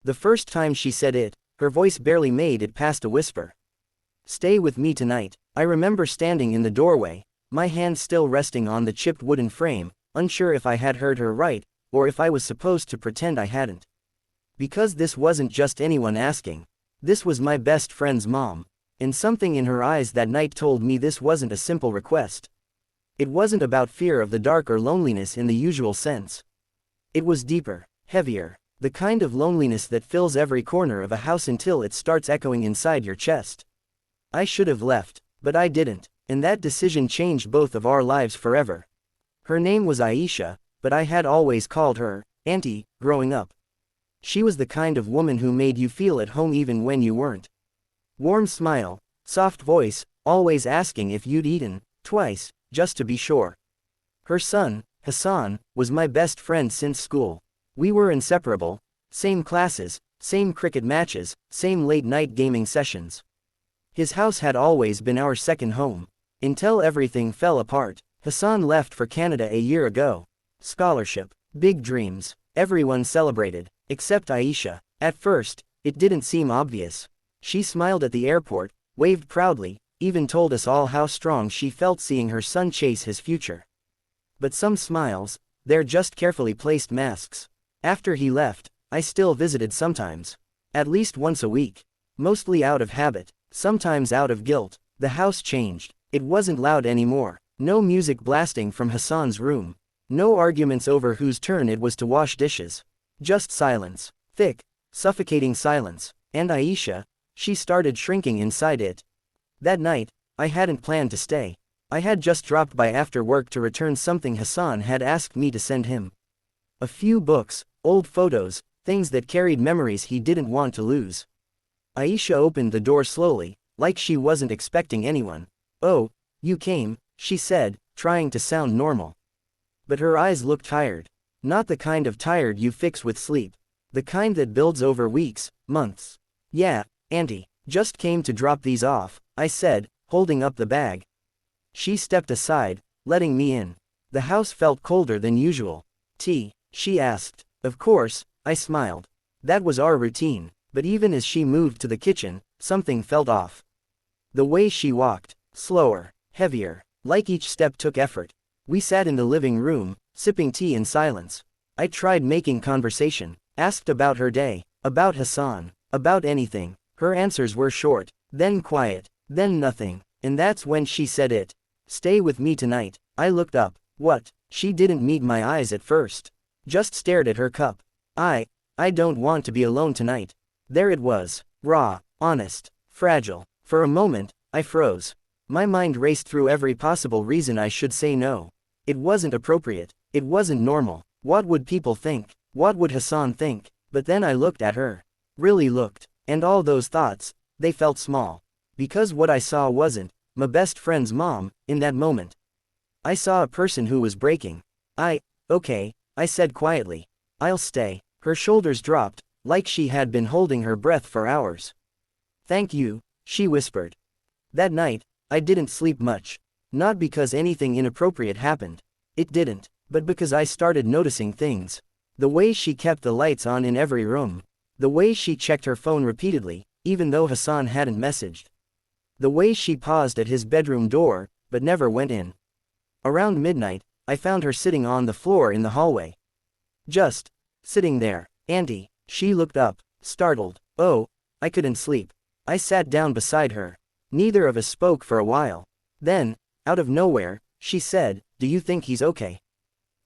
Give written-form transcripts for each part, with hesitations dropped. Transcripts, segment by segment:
The first time she said it, her voice barely made it past a whisper. Stay with me tonight. I remember standing in the doorway, my hand still resting on the chipped wooden frame, unsure if I had heard her right, or if I was supposed to pretend I hadn't. Because this wasn't just anyone asking. This was my best friend's mom. And something in her eyes that night told me this wasn't a simple request. It wasn't about fear of the dark or loneliness in the usual sense. It was deeper, heavier, the kind of loneliness that fills every corner of a house until it starts echoing inside your chest. I should have left, but I didn't, and that decision changed both of our lives forever. Her name was Aisha, but I had always called her Auntie growing up. She was the kind of woman who made you feel at home even when you weren't. Warm smile, soft voice, always asking if you'd eaten, twice, just to be sure. Her son, Hassan, was my best friend since school. We were inseparable, same classes, same cricket matches, same late-night gaming sessions. His house had always been our second home. Until everything fell apart. Hassan left for Canada a year ago. Scholarship, big dreams, everyone celebrated, except Aisha. At first, it didn't seem obvious. She smiled at the airport, waved proudly, even told us all how strong she felt seeing her son chase his future. But some smiles, they're just carefully placed masks. After he left, I still visited sometimes. At least once a week. Mostly out of habit, sometimes out of guilt. The house changed. It wasn't loud anymore. No music blasting from Hassan's room. No arguments over whose turn it was to wash dishes. Just silence. Thick, suffocating silence. And Aisha, she started shrinking inside it. That night, I hadn't planned to stay. I had just dropped by after work to return something Hassan had asked me to send him. A few books, old photos, things that carried memories he didn't want to lose. Aisha opened the door slowly, like she wasn't expecting anyone. Oh, you came, she said, trying to sound normal. But her eyes looked tired. Not the kind of tired you fix with sleep. The kind that builds over weeks, months. Yeah, Auntie, just came to drop these off, I said, holding up the bag. She stepped aside, letting me in. The house felt colder than usual. Tea, she asked. Of course, I smiled. That was our routine, but even as she moved to the kitchen, something felt off. The way she walked, slower, heavier, like each step took effort. We sat in the living room, sipping tea in silence. I tried making conversation, asked about her day, about Hassan, about anything. Her answers were short, then quiet, then nothing, and that's when she said it. Stay with me tonight. I looked up. What? She didn't meet my eyes at first. Just stared at her cup. I don't want to be alone tonight. There it was. Raw, honest, fragile. For a moment, I froze. My mind raced through every possible reason I should say no. It wasn't appropriate. It wasn't normal. What would people think? What would Hassan think? But then I looked at her. Really looked. And all those thoughts, they felt small. Because what I saw wasn't my best friend's mom, in that moment. I saw a person who was breaking. Okay, I said quietly. I'll stay. Her shoulders dropped, like she had been holding her breath for hours. Thank you, she whispered. That night, I didn't sleep much. Not because anything inappropriate happened. It didn't, but because I started noticing things. The way she kept the lights on in every room. The way she checked her phone repeatedly, even though Hassan hadn't messaged. The way she paused at his bedroom door, but never went in. Around midnight, I found her sitting on the floor in the hallway. Just sitting there. Auntie, she looked up, startled. Oh, I couldn't sleep. I sat down beside her. Neither of us spoke for a while. Then, out of nowhere, she said, "Do you think he's okay?"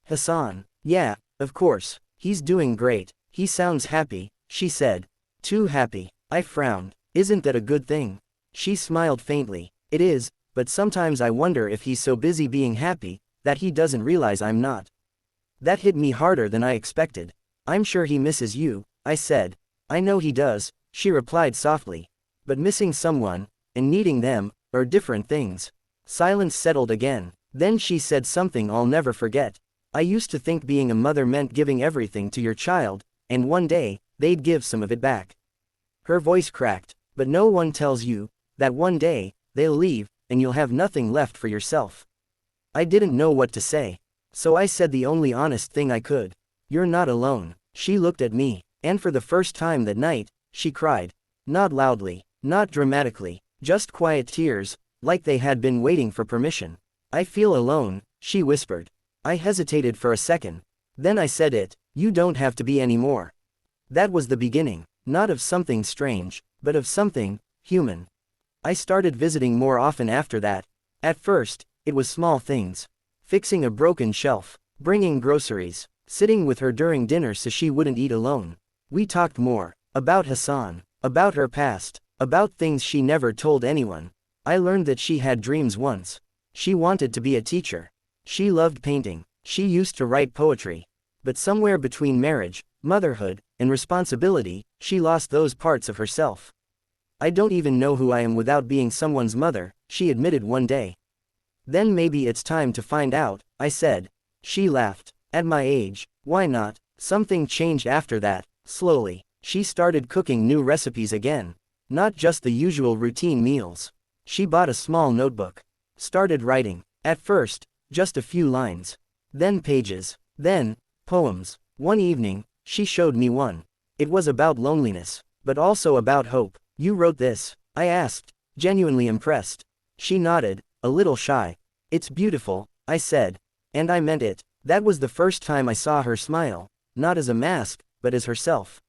Hassan. Yeah, of course. He's doing great. He sounds happy, she said. Too happy. I frowned. Isn't that a good thing? She smiled faintly. It is, but sometimes I wonder if he's so busy being happy, that he doesn't realize I'm not. That hit me harder than I expected. I'm sure he misses you, I said. I know he does, she replied softly. But missing someone, and needing them, are different things. Silence settled again. Then she said something I'll never forget. I used to think being a mother meant giving everything to your child, and one day, they'd give some of it back. Her voice cracked. But no one tells you that one day, they'll leave, and you'll have nothing left for yourself. I didn't know what to say. So I said the only honest thing I could. You're not alone. She looked at me. And for the first time that night, she cried. Not loudly, not dramatically, just quiet tears, like they had been waiting for permission. I feel alone, she whispered. I hesitated for a second. Then I said it, you don't have to be anymore. That was the beginning, not of something strange, but of something human. I started visiting more often after that. At first, it was small things. Fixing a broken shelf, bringing groceries, sitting with her during dinner so she wouldn't eat alone. We talked more, about Hassan, about her past, about things she never told anyone. I learned that she had dreams once. She wanted to be a teacher. She loved painting. She used to write poetry. But somewhere between marriage, motherhood, and responsibility, she lost those parts of herself. I don't even know who I am without being someone's mother, she admitted one day. Then maybe it's time to find out, I said. She laughed. At my age, why not? Something changed after that, slowly. She started cooking new recipes again. Not just the usual routine meals. She bought a small notebook. Started writing. At first, just a few lines. Then pages. Then, poems. One evening, she showed me one. It was about loneliness, but also about hope. You wrote this? I asked, genuinely impressed. She nodded, a little shy. It's beautiful, I said. And I meant it. That was the first time I saw her smile, not as a mask, but as herself.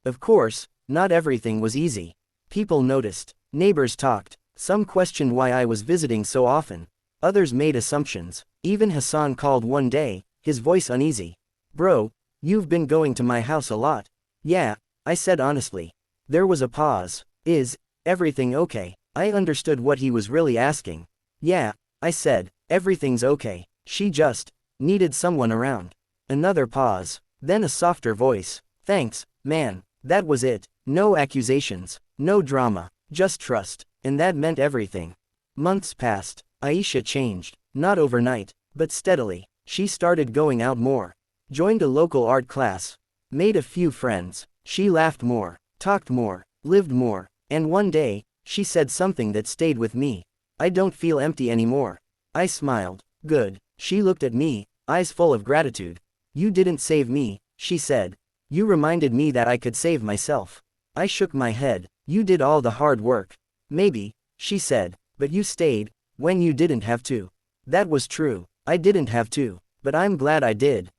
Of course, not everything was easy. People noticed. Neighbors talked. Some questioned why I was visiting so often. Others made assumptions. Even Hassan called one day, his voice uneasy. Bro, you've been going to my house a lot. Yeah, I said honestly. There was a pause. Is everything okay? I understood what he was really asking. Yeah, I said, everything's okay. She just needed someone around. Another pause. Then a softer voice. Thanks, man. That was it. No accusations. No drama. Just trust. And that meant everything. Months passed. Aisha changed. Not overnight, but steadily. She started going out more. Joined a local art class. Made a few friends. She laughed more. Talked more. Lived more. And one day, she said something that stayed with me. I don't feel empty anymore. I smiled. Good. She looked at me, eyes full of gratitude. You didn't save me, she said. You reminded me that I could save myself. I shook my head. You did all the hard work. Maybe, she said, but you stayed, when you didn't have to. That was true. I didn't have to, but I'm glad I did.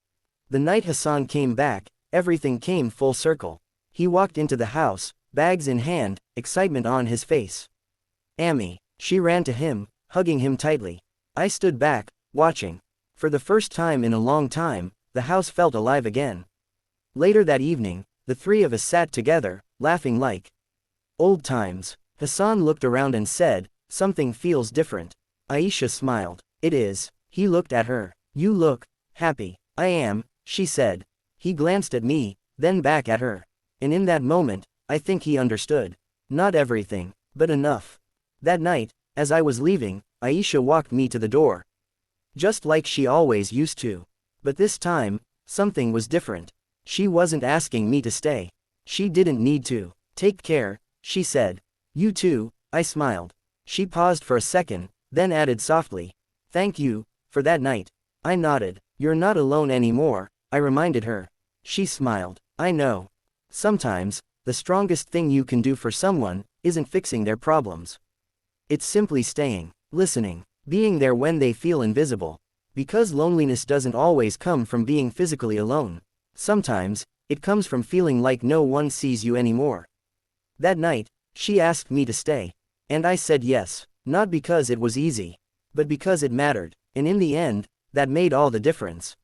The night Hassan came back, everything came full circle. He walked into the house, bags in hand, excitement on his face. Ami, she ran to him, hugging him tightly. I stood back, watching. For the first time in a long time, the house felt alive again. Later that evening, the three of us sat together, laughing like old times. Hassan looked around and said, something feels different. Aisha smiled. It is. He looked at her. You look happy. I am, she said. He glanced at me, then back at her. And in that moment, I think he understood. Not everything, but enough. That night, as I was leaving, Aisha walked me to the door. Just like she always used to. But this time, something was different. She wasn't asking me to stay. She didn't need to. Take care, she said. You too, I smiled. She paused for a second, then added softly. Thank you, for that night. I nodded. You're not alone anymore, I reminded her. She smiled. I know. Sometimes, the strongest thing you can do for someone, isn't fixing their problems. It's simply staying, listening, being there when they feel invisible. Because loneliness doesn't always come from being physically alone. Sometimes, it comes from feeling like no one sees you anymore. That night, she asked me to stay. And I said yes, not because it was easy, but because it mattered, and in the end, that made all the difference.